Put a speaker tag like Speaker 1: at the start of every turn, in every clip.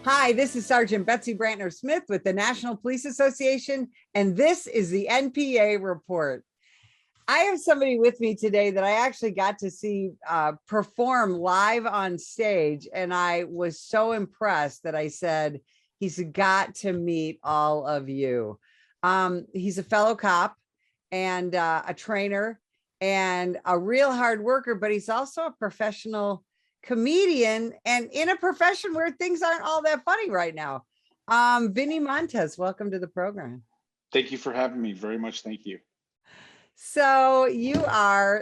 Speaker 1: Hi, this is Sergeant Betsy Brantner Smith with the National Police Association, and this is the NPA report. I have somebody with me today that I actually got to see perform live on stage, and I was so impressed that I said, he's got to meet all of you. He's a fellow cop and a trainer and a real hard worker, but he's also a professional comedian and in a profession where things aren't all that funny right now. Vinnie Montez, welcome to the program.
Speaker 2: Thank you for having me. Very much. Thank you.
Speaker 1: So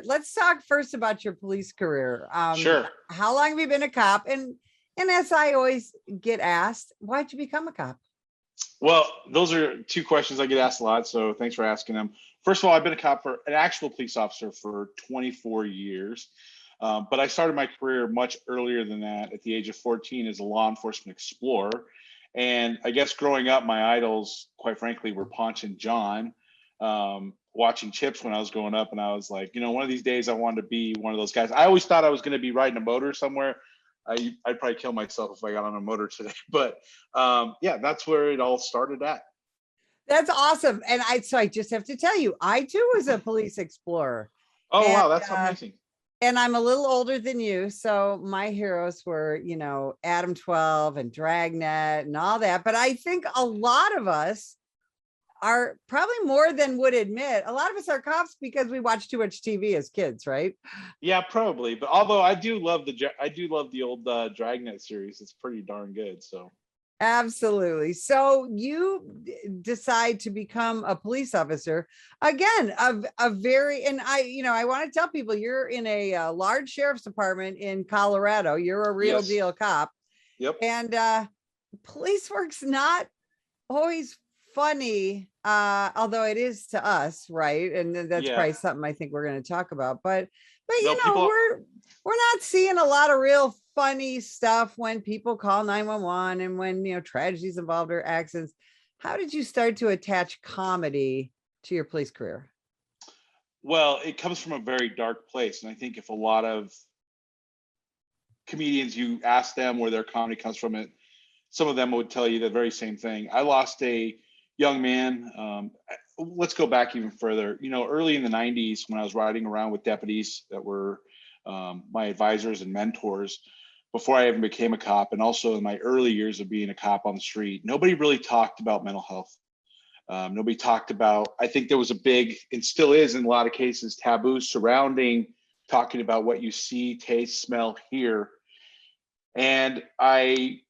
Speaker 1: let's talk first about your police career.
Speaker 2: Sure.
Speaker 1: How long have you been a cop? And as I always get asked, why'd you become a cop?
Speaker 2: Well, those are two questions I get asked a lot. So thanks for asking them. First of all, I've been a cop for an actual police officer for 24 years. But I started my career much earlier than that at the age of 14 as a law enforcement explorer. And I guess growing up, my idols, quite frankly, were Ponch and John. Watching Chips when I was growing up, and I was like, one of these days I wanted to be one of those guys. I always thought I was going to be riding a motor somewhere. I'd probably kill myself if I got on a motor today, but yeah, that's where it all started at.
Speaker 1: That's awesome. And I just have to tell you, I too was a police explorer.
Speaker 2: Oh, wow, that's amazing.
Speaker 1: And I'm a little older than you, so my heroes were, Adam 12 and Dragnet and all that. But I think a lot of us are probably more than would admit. A lot of us are cops because we watch too much TV as kids, right?
Speaker 2: Yeah, probably. But although I do love the old Dragnet series. It's pretty darn good. So
Speaker 1: absolutely. So you decide to become a police officer again, a very, and I want to tell people you're in a large sheriff's department in Colorado. You're a real deal cop.
Speaker 2: Yep.
Speaker 1: And police work's not always funny, although it is to us, right? And that's probably something I think we're going to talk about. But we're not seeing a lot of real funny stuff when people call 911 and when tragedies involved or accidents. How did you start to attach comedy to your police career?
Speaker 2: Well, it comes from a very dark place, and I think if a lot of comedians, you ask them where their comedy comes from, some of them would tell you the very same thing. I lost a young man. Let's go back even further. Early in the 90s, when I was riding around with deputies that were my advisors and mentors before I even became a cop, and also in my early years of being a cop on the street, nobody really talked about mental health. Nobody talked about, I think there was a big, and still is in a lot of cases, taboo surrounding talking about what you see, taste, smell, hear. And I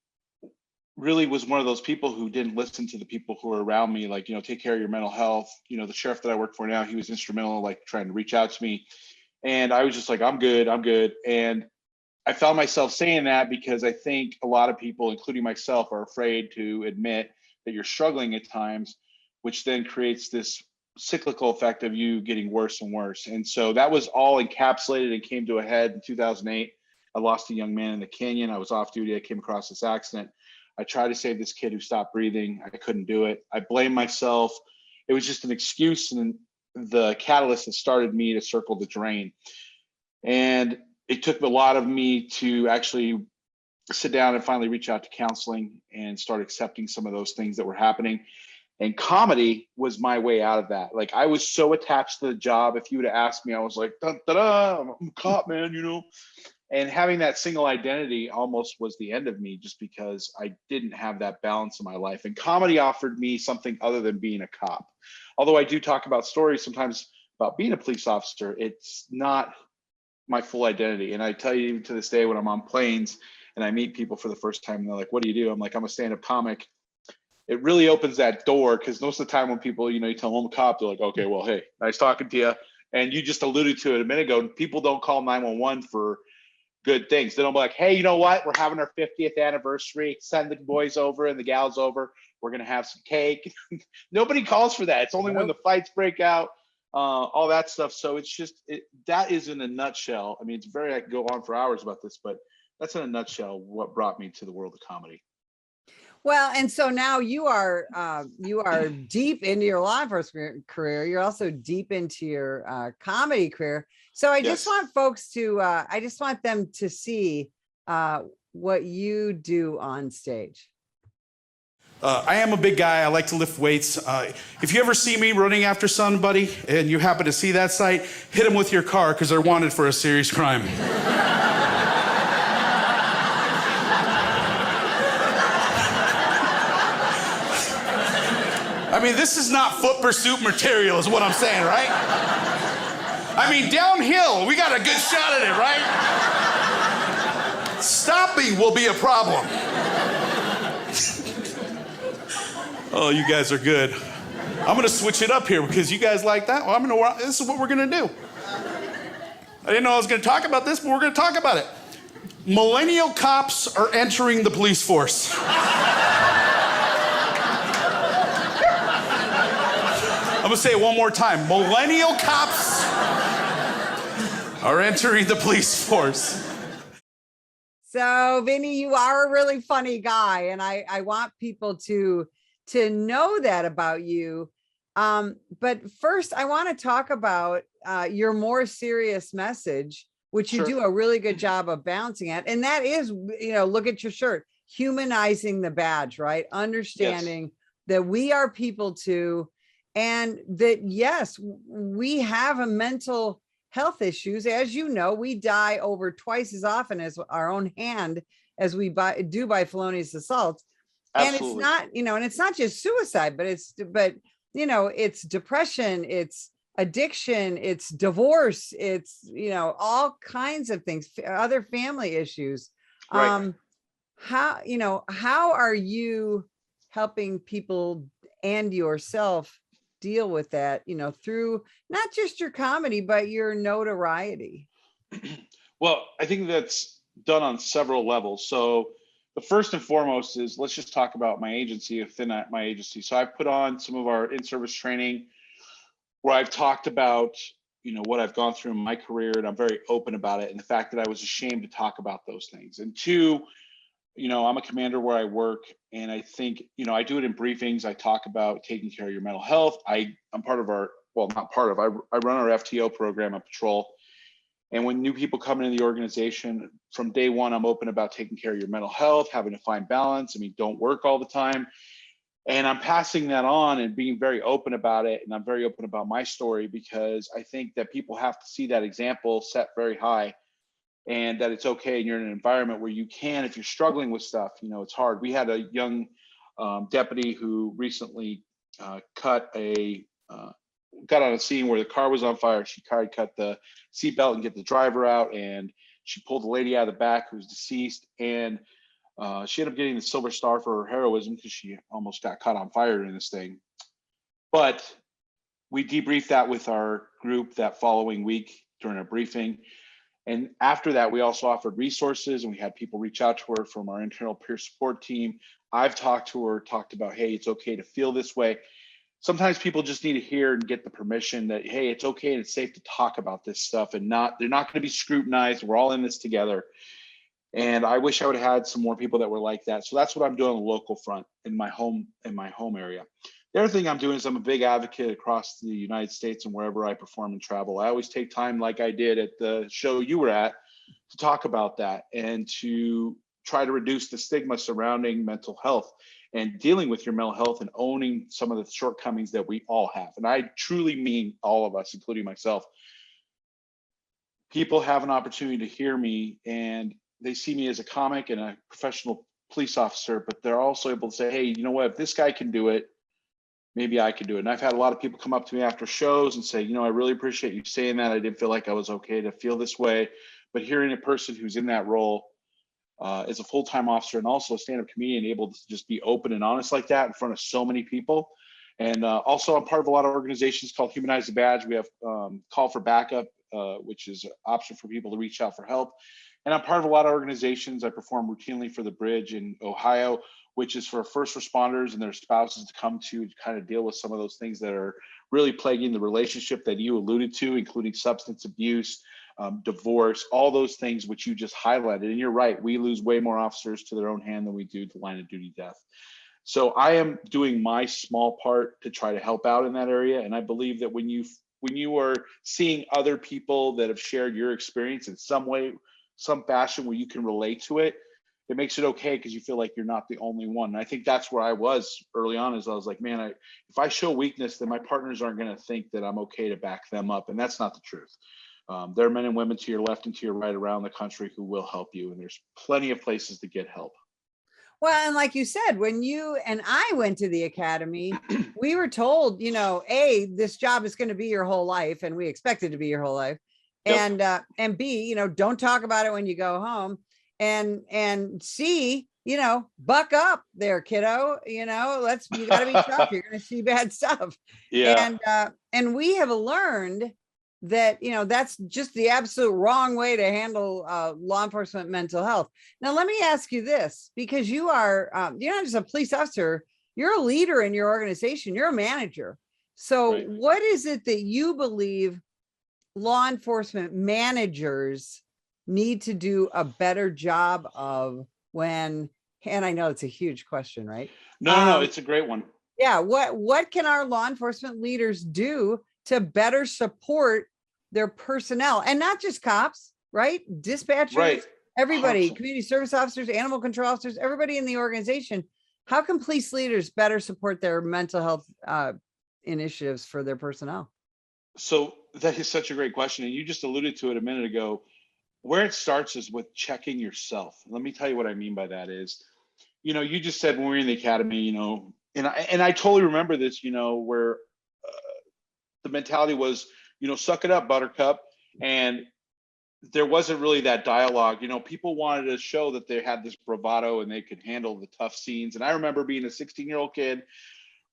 Speaker 2: really was one of those people who didn't listen to the people who were around me, like, take care of your mental health. The sheriff that I work for now, he was instrumental, like trying to reach out to me. And I was just like, I'm good. And I found myself saying that because I think a lot of people, including myself, are afraid to admit that you're struggling at times, which then creates this cyclical effect of you getting worse and worse. And so that was all encapsulated and came to a head in 2008. I lost a young man in the canyon. I was off duty. I came across this accident. I tried to save this kid who stopped breathing. I couldn't do it. I blamed myself. It was just an excuse and the catalyst that started me to circle the drain. And it took a lot of me to actually sit down and finally reach out to counseling and start accepting some of those things that were happening. And comedy was my way out of that. Like, I was so attached to the job. If you would have asked me, I was like, dun, dun, dun, I'm a cop, man, And having that single identity almost was the end of me, just because I didn't have that balance in my life. And comedy offered me something other than being a cop. Although I do talk about stories sometimes about being a police officer, it's not my full identity. And I tell you, even to this day, when I'm on planes and I meet people for the first time, and they're like, what do you do? I'm like, I'm a stand-up comic. It really opens that door, because most of the time when people, you tell them I'm a cop, they're like, okay, well, hey, nice talking to you. And you just alluded to it a minute ago. People don't call 911 for good things. They don't be like, hey, you know what? We're having our 50th anniversary. Send the boys over and the gals over. We're going to have some cake. Nobody calls for that. It's only when the fights break out, all that stuff. So it's just, that is in a nutshell. I mean, I could go on for hours about this, but that's in a nutshell what brought me to the world of comedy.
Speaker 1: Well, and so now you are deep into your law enforcement career. You're also deep into your comedy career. So I just want folks to, I just want them to see what you do on stage.
Speaker 3: I am a big guy. I like to lift weights. If you ever see me running after somebody and you happen to see that sight, hit them with your car because they're wanted for a serious crime. I mean, this is not foot pursuit material is what I'm saying, right? I mean, downhill, we got a good shot at it, right? Stopping will be a problem. Oh, you guys are good. I'm gonna switch it up here because you guys like that. Well, this is what we're gonna do. I didn't know I was gonna talk about this, but we're gonna talk about it. Millennial cops are entering the police force. I'm gonna say it one more time. Millennial cops are entering the police force.
Speaker 1: So, Vinnie, you are a really funny guy, and I want people to know that about you. But first, I want to talk about your more serious message, which you do a really good job of bouncing at. And that is, look at your shirt, humanizing the badge, right? Understanding that we are people too. And that, yes, we have a mental health issues. As you know, we die over twice as often as our own hand as we do by felonious assault.
Speaker 2: Absolutely.
Speaker 1: And it's not, and it's not just suicide, but it's depression, it's addiction, it's divorce, it's, all kinds of things, other family issues.
Speaker 2: Right.
Speaker 1: How are you helping people and yourself deal with that, through not just your comedy, but your notoriety?
Speaker 2: Well, I think that's done on several levels. So the first and foremost is, let's just talk about my agency within my agency. So I've put on some of our in-service training where I've talked about, what I've gone through in my career, and I'm very open about it. And the fact that I was ashamed to talk about those things. And two, I'm a commander where I work, and I think, I do it in briefings. I talk about taking care of your mental health. I'm part of I run our FTO program on patrol. And when new people come into the organization, from day one, I'm open about taking care of your mental health, having to find balance. I mean, don't work all the time. And I'm passing that on and being very open about it. And I'm very open about my story because I think that people have to see that example set very high, and that it's okay. And you're in an environment where you can, if you're struggling with stuff, it's hard. We had a young deputy who recently got on a scene where the car was on fire. She cut the seatbelt and get the driver out, and she pulled the lady out of the back who was deceased. And she ended up getting the Silver Star for her heroism because she almost got caught on fire in this thing. But we debriefed that with our group that following week during a briefing. And after that, we also offered resources, and we had people reach out to her from our internal peer support team. I've talked about, hey, it's okay to feel this way. Sometimes people just need to hear and get the permission that, hey, it's okay and it's safe to talk about this stuff, and they're not going to be scrutinized. We're all in this together. And I wish I would have had some more people that were like that. So that's what I'm doing on the local front in my home area. The other thing I'm doing is I'm a big advocate across the United States and wherever I perform and travel. I always take time, like I did at the show you were at, to talk about that and to try to reduce the stigma surrounding mental health and dealing with your mental health and owning some of the shortcomings that we all have. And I truly mean all of us, including myself. People have an opportunity to hear me, and they see me as a comic and a professional police officer, but they're also able to say, hey, you know what, if this guy can do it, maybe I can do it. And I've had a lot of people come up to me after shows and say, I really appreciate you saying that. I didn't feel like I was okay to feel this way. But hearing a person who's in that role as a full-time officer and also a stand-up comedian, able to just be open and honest like that in front of so many people. And also I'm part of a lot of organizations called Humanize the Badge. We have Call for Backup, which is an option for people to reach out for help. And I'm part of a lot of organizations. I perform routinely for the Bridge in Ohio, which is for first responders and their spouses to come to kind of deal with some of those things that are really plaguing the relationship that you alluded to, including substance abuse, divorce, all those things which you just highlighted. And you're right, we lose way more officers to their own hand than we do to line of duty death. So I am doing my small part to try to help out in that area. And I believe that when you are seeing other people that have shared your experience in some way, some fashion where you can relate to it, it makes it okay because you feel like you're not the only one. And I think that's where I was early on, is I was like, man, if I show weakness, then my partners aren't going to think that I'm okay to back them up. And that's not the truth. There are men and women to your left and to your right around the country who will help you. And there's plenty of places to get help.
Speaker 1: Well, and like you said, when you and I went to the academy, we were told, A, this job is going to be your whole life, and we expect it to be your whole life.
Speaker 2: Yep.
Speaker 1: And B, don't talk about it when you go home. And C, buck up there, kiddo. You got to be tough. You're going to see bad stuff.
Speaker 2: Yeah.
Speaker 1: And we have learned that, that's just the absolute wrong way to handle law enforcement mental health. Now, let me ask you this, because you're not just a police officer, you're a leader in your organization, you're a manager. So
Speaker 2: Right.
Speaker 1: what is it that you believe law enforcement managers need to do a better job of when, and I know it's a huge question, right?
Speaker 2: No, it's a great one.
Speaker 1: Yeah. What can our law enforcement leaders do to better support their personnel, and not just cops, right? Dispatchers,
Speaker 2: Right.
Speaker 1: everybody,
Speaker 2: 100%.
Speaker 1: community service officers, animal control officers, everybody in the organization. How can police leaders better support their mental health initiatives for their personnel?
Speaker 2: So that is such a great question. And you just alluded to it a minute ago. Where it starts is with checking yourself. Let me tell you what I mean by that is, you just said when we were in the academy, and I totally remember this, where the mentality was, suck it up, buttercup. And there wasn't really that dialogue. People wanted to show that they had this bravado and they could handle the tough scenes. And I remember being a 16-year-old kid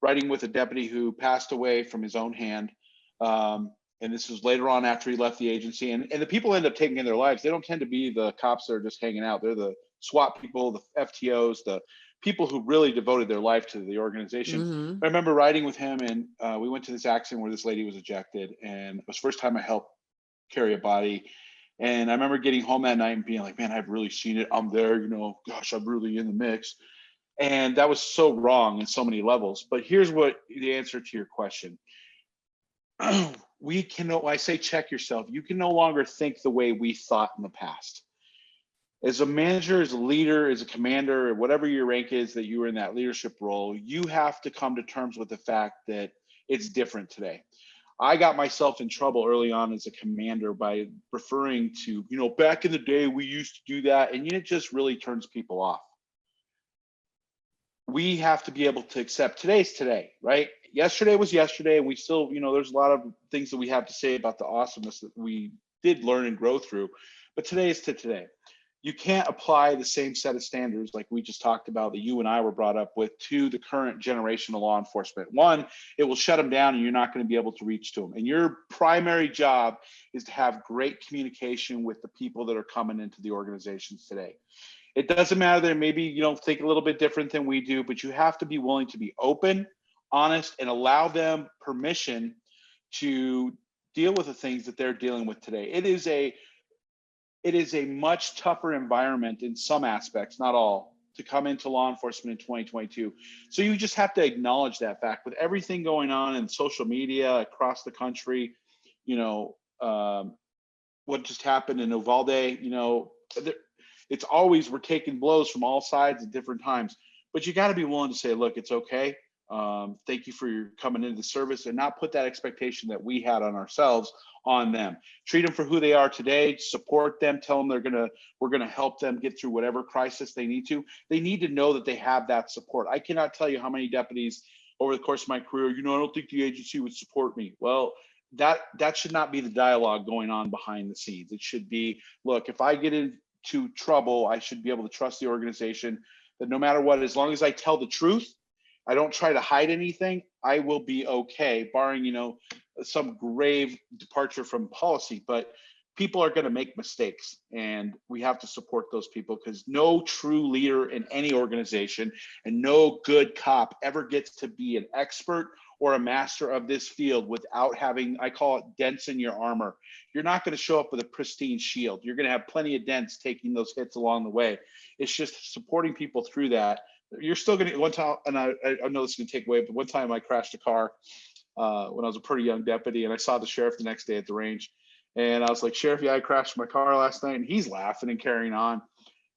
Speaker 2: riding with a deputy who passed away from his own hand. And this was later on after he left the agency. And the people end up taking in their lives. They don't tend to be the cops that are just hanging out. They're the SWAT people, the FTOs, the people who really devoted their life to the organization.
Speaker 1: Mhm.
Speaker 2: I remember riding with him, and we went to this accident where this lady was ejected. And it was the first time I helped carry a body. And I remember getting home that night and being like, man, I've really seen it. I'm there, gosh, I'm really in the mix. And that was so wrong in so many levels. But here's what the answer to your question. When I say check yourself, you can no longer think the way we thought in the past. As a manager, as a leader, as a commander, or whatever your rank is that you were in that leadership role, you have to come to terms with the fact that it's different today. I got myself in trouble early on as a commander by referring to, back in the day, we used to do that. And it just really turns people off. We have to be able to accept today's today, right? Yesterday was yesterday. And we still, there's a lot of things that we have to say about the awesomeness that we did learn and grow through. But today is to today. You can't apply the same set of standards like we just talked about that you and I were brought up with to the current generation of law enforcement. One, it will shut them down and you're not going to be able to reach to them. And your primary job is to have great communication with the people that are coming into the organizations today. It doesn't matter that maybe you don't think a little bit different than we do, but you have to be willing to be open, honest, and allow them permission to deal with the things that they're dealing with today. It is a much tougher environment in some aspects, not all, to come into law enforcement in 2022. So you just have to acknowledge that fact. With everything going on in social media across the country, what just happened in Uvalde, it's always, we're taking blows from all sides at different times. But you got to be willing to say, look, it's okay. Thank you for your coming into the service, and not put that expectation that we had on ourselves on them. Treat them for who they are today, support them, tell them we're gonna help them get through whatever crisis they need to. They need to know that they have that support. I cannot tell you how many deputies over the course of my career, I don't think the agency would support me. Well, that should not be the dialogue going on behind the scenes. It should be, look, if I get into trouble, I should be able to trust the organization that no matter what, as long as I tell the truth, I don't try to hide anything, I will be okay, barring, some grave departure from policy. But people are going to make mistakes, and we have to support those people, because no true leader in any organization and no good cop ever gets to be an expert or a master of this field without having, I call it, dents in your armor. You're not going to show up with a pristine shield. You're going to have plenty of dents taking those hits along the way. It's just supporting people through that. You're still going to, one time, and I know this is going to take away, but one time I crashed a car when I was a pretty young deputy, and I saw the sheriff the next day at the range. And I was like, Sheriff, yeah, I crashed my car last night. And he's laughing and carrying on.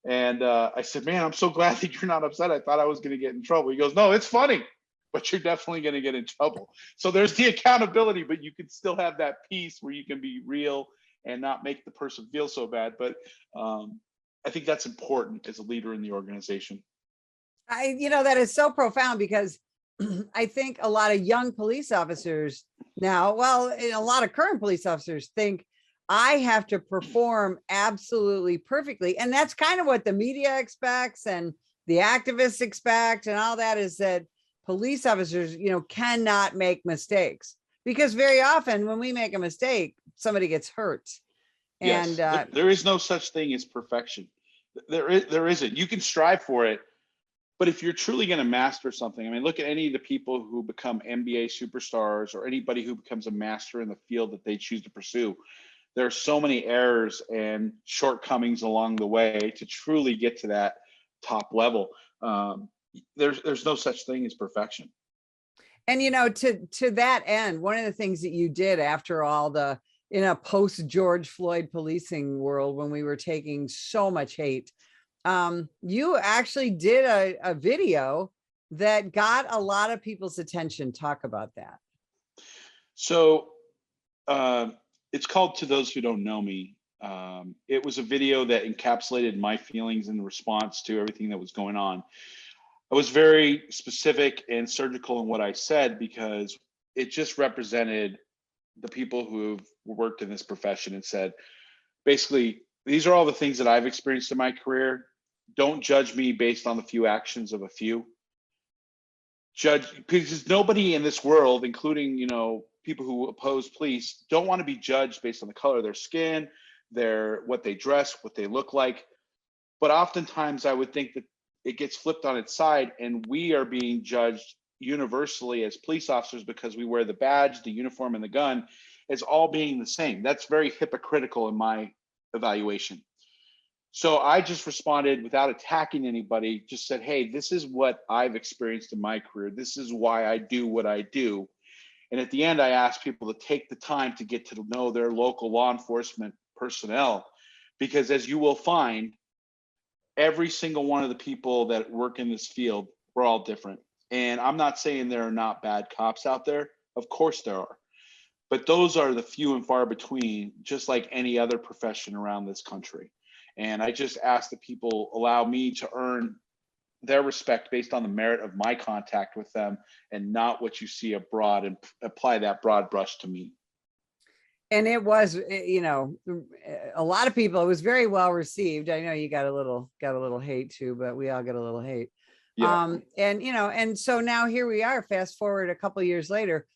Speaker 2: And I said, man, I'm so glad that you're not upset. I thought I was going to get in trouble. He goes, no, it's funny, but you're definitely going to get in trouble. So there's the accountability, but you can still have that piece where you can be real and not make the person feel so bad. But I think that's important as a leader in the organization.
Speaker 1: That is so profound, because I think a lot of young police officers now, well, and a lot of current police officers think I have to perform absolutely perfectly. And that's kind of what the media expects and the activists expect and all that, is that police officers, cannot make mistakes, because very often when we make a mistake, somebody gets hurt.
Speaker 2: Yes,
Speaker 1: And
Speaker 2: there is no such thing as perfection. There isn't. You can strive for it. But if you're truly going to master something, I mean, look at any of the people who become NBA superstars or anybody who becomes a master in the field that they choose to pursue. There are so many errors and shortcomings along the way to truly get to that top level. There's no such thing as perfection.
Speaker 1: And, to that end, one of the things that you did after all in a post George Floyd policing world, when we were taking so much hate, you actually did a video that got a lot of people's attention. Talk about that.
Speaker 2: So it's called To Those Who Don't Know Me. It was a video that encapsulated my feelings in response to everything that was going on. I was very specific and surgical in what I said, because it just represented the people who've worked in this profession and said, basically, these are all the things that I've experienced in my career. Don't judge me based on the few actions of a few. Because nobody in this world, including, people who oppose police, don't want to be judged based on the color of their skin, what they dress, what they look like. But oftentimes I would think that it gets flipped on its side, and we are being judged universally as police officers because we wear the badge, the uniform, and the gun as all being the same. That's very hypocritical in my evaluation. So I just responded without attacking anybody, just said, hey, this is what I've experienced in my career. This is why I do what I do. And at the end, I asked people to take the time to get to know their local law enforcement personnel, because as you will find, every single one of the people that work in this field, we're all different. And I'm not saying there are not bad cops out there. Of course there are. But those are the few and far between, just like any other profession around this country. And I just ask that people allow me to earn their respect based on the merit of my contact with them, and not what you see abroad, and apply that broad brush to me.
Speaker 1: And it was, a lot of people, it was very well received. I know you got a little hate too, but we all get a little hate.
Speaker 2: Yeah.
Speaker 1: And so now here we are, fast forward a couple of years later.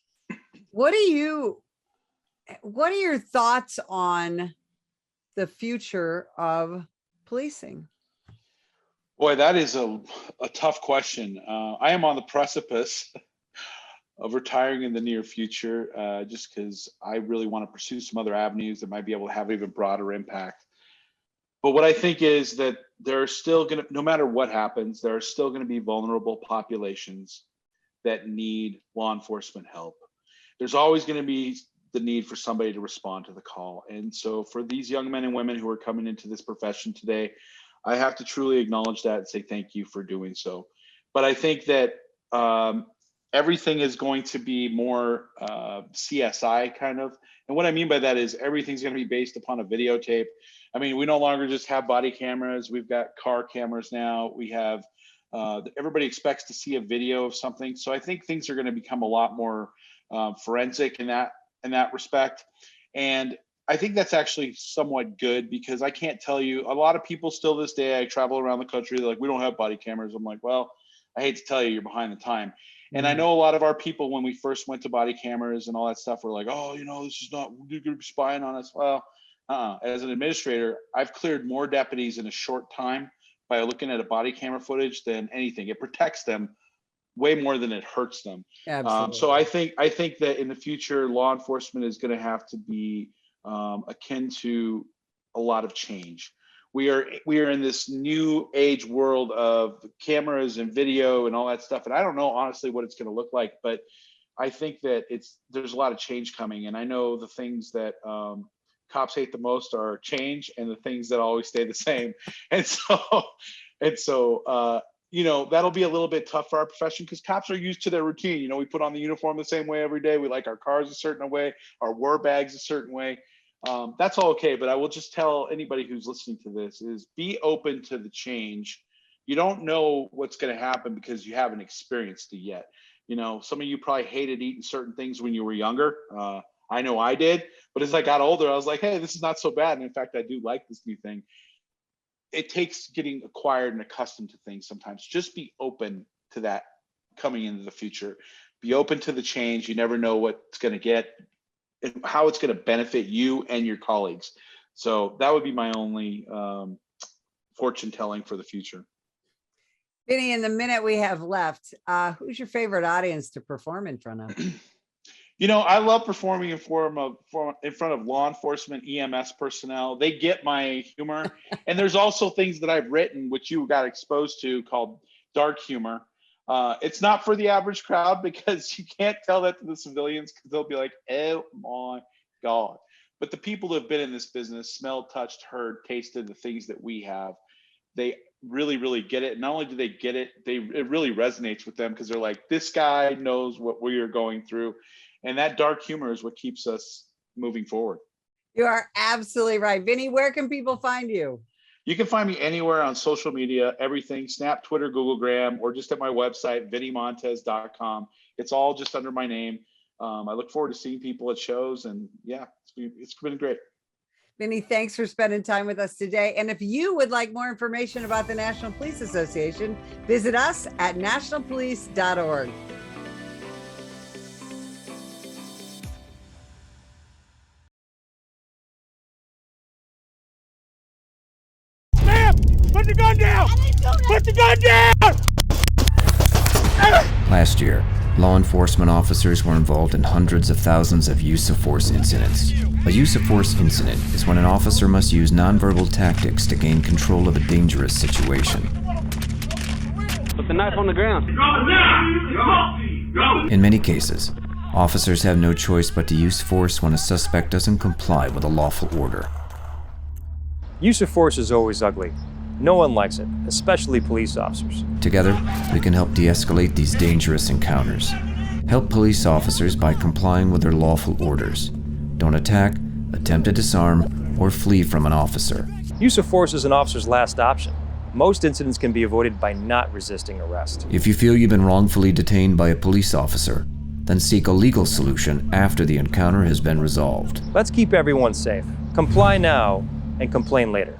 Speaker 1: What are your thoughts on the future of policing?
Speaker 2: Boy, that is a tough question. I am on the precipice of retiring in the near future, just because I really want to pursue some other avenues that might be able to have even broader impact. But what I think is that there are still going to, no matter what happens, there are still going to be vulnerable populations that need law enforcement help. There's always going to be the need for somebody to respond to the call. And so for these young men and women who are coming into this profession today, I have to truly acknowledge that and say thank you for doing so. But I think that everything is going to be more CSI kind of. And what I mean by that is everything's going to be based upon a videotape. I mean, we no longer just have body cameras. We've got car cameras now. We have, everybody expects to see a video of something. So I think things are going to become a lot more forensic in that respect. And I think that's actually somewhat good, because I can't tell you, a lot of people still this day, I travel around the country, they're like, we don't have body cameras. I'm like, well, I hate to tell you, you're behind the time. And I know a lot of our people, when we first went to body cameras and all that stuff, were like, oh, this is not, you're going to be spying on us. Well, as an administrator, I've cleared more deputies in a short time by looking at a body camera footage than anything. It protects them way more than it hurts them. So I think that in the future, law enforcement is going to have to be akin to a lot of change. We are in this new age world of cameras and video and all that stuff. And I don't know, honestly, what it's going to look like, but I think that there's a lot of change coming. And I know the things that cops hate the most are change and the things that always stay the same. And so, that'll be a little bit tough for our profession because cops are used to their routine. We put on the uniform the same way every day. We like our cars a certain way, our war bags a certain way. That's all okay. But I will just tell anybody who's listening to this is be open to the change. You don't know what's going to happen because you haven't experienced it yet. Some of you probably hated eating certain things when you were younger. I know I did, but as I got older, I was like, hey, this is not so bad. And in fact, I do like this new thing. It takes getting acquired and accustomed to things sometimes. Just be open to that coming into the future. Be open to the change. You never know what it's going to get and how it's going to benefit you and your colleagues. So that would be my only fortune telling for the future.
Speaker 1: Vinnie, in the minute we have left, who's your favorite audience to perform in front of?
Speaker 2: I love performing in front of law enforcement, EMS personnel. They get my humor. And there's also things that I've written, which you got exposed to, called dark humor. It's not for the average crowd because you can't tell that to the civilians because they'll be like, oh my God. But the people who have been in this business, smelled, touched, heard, tasted the things that we have, they really, really get it. And not only do they get it, it really resonates with them because they're like, this guy knows what we are going through. And that dark humor is what keeps us moving forward.
Speaker 1: You are absolutely right. Vinnie, where can people find you?
Speaker 2: You can find me anywhere on social media, everything, Snap, Twitter, Googlegram, or just at my website, VinnieMontez.com. It's all just under my name. I look forward to seeing people at shows, and yeah, it's been great.
Speaker 1: Vinnie, thanks for spending time with us today. And if you would like more information about the National Police Association, visit us at nationalpolice.org.
Speaker 4: Put the gun down! Put the gun down!
Speaker 5: Last year, law enforcement officers were involved in hundreds of thousands of use of force incidents. A use of force incident is when an officer must use nonverbal tactics to gain control of a dangerous situation.
Speaker 6: Put the knife on the ground.
Speaker 5: In many cases, officers have no choice but to use force when a suspect doesn't comply with a lawful order.
Speaker 4: Use of force is always ugly. No one likes it, especially police officers.
Speaker 5: Together, we can help de-escalate these dangerous encounters. Help police officers by complying with their lawful orders. Don't attack, attempt to disarm, or flee from an officer.
Speaker 4: Use of force is an officer's last option. Most incidents can be avoided by not resisting arrest.
Speaker 5: If you feel you've been wrongfully detained by a police officer, then seek a legal solution after the encounter has been resolved.
Speaker 4: Let's keep everyone safe. Comply now and complain later.